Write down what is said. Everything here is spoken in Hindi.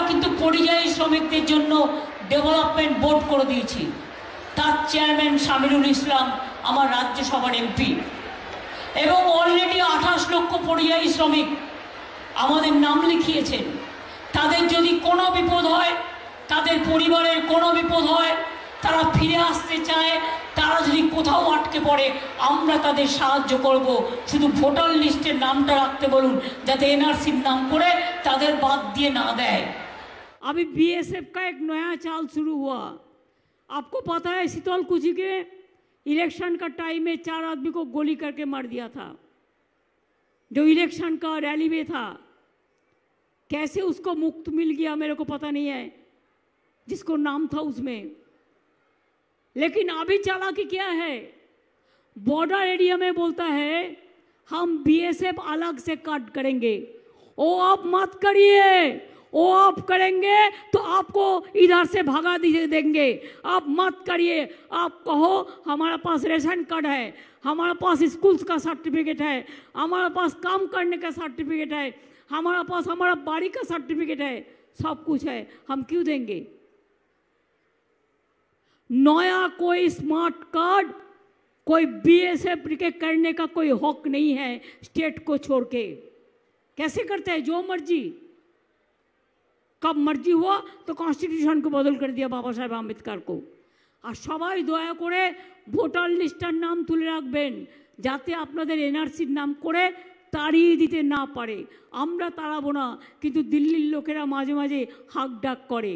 কিন্তু পরিযায়ী শ্রমিকদের জন্য ডেভেলপমেন্ট বোর্ড করে দিয়েছি। তার চেয়ারম্যান শামিরুল ইসলাম আমার রাজ্যসভার এমপি, এবং অলরেডি 28 লক্ষ পরিযায়ী শ্রমিক আমাদের নাম লিখিয়েছেন। তাদের যদি কোনো বিপদ হয়, তাদের পরিবারের কোনো বিপদ হয়, তারা ফিরে আসতে চায়, তারা যদি কোথাও আটকে পড়ে, আমরা তাদের সাহায্য করব। শুধু ভোটার লিস্টের নামটা রাখতে বলুন, যাতে এনআরসির নাম করে তাদের বাদ দিয়ে না দেয়। अभी बीएसएफ का एक नया चाल शुरू हुआ। आपको पता है शीतलकुची के इलेक्शन का टाइम में 4 आदमी को गोली करके मार दिया था, जो इलेक्शन का रैली में था। कैसे उसको मुक्त मिल गया मेरे को पता नहीं है, जिसको नाम था उसमें। लेकिन अभी चालाकी क्या है, बॉर्डर एरिया में बोलता है हम बीएसएफ अलग से कट करेंगे। ओ आप मत करिए, वो आप करेंगे तो आपको इधर से भगा देंगे। आप मत करिए। आप कहो हमारा पास रेशन कार्ड है, हमारा पास स्कूल्स का सर्टिफिकेट है, हमारा पास काम करने का सर्टिफिकेट है, हमारा पास हमारा बाड़ी का सर्टिफिकेट है, सब कुछ है, हम क्यों देंगे? नया कोई स्मार्ट कार्ड कोई बीएसएफ के करने का कोई हक नहीं है स्टेट को छोड़ के। कैसे करते हैं? जो मर्जी। कब मर्जी हुआ तो कॉन्स्टिट्यूशन को बदल कर दिया बाबा साहेब आम्बेडकर को। और सबाई दया करे भोटार लिस्टर नाम तुले राखबेन, जाते आपनादेर एनआरसिर नाम करे ताड़िये दिते ना पारे। आमरा ताड़ाबो ना, किन्तु दिल्लिर लोकेरा माझे माझे हाक डाक करे।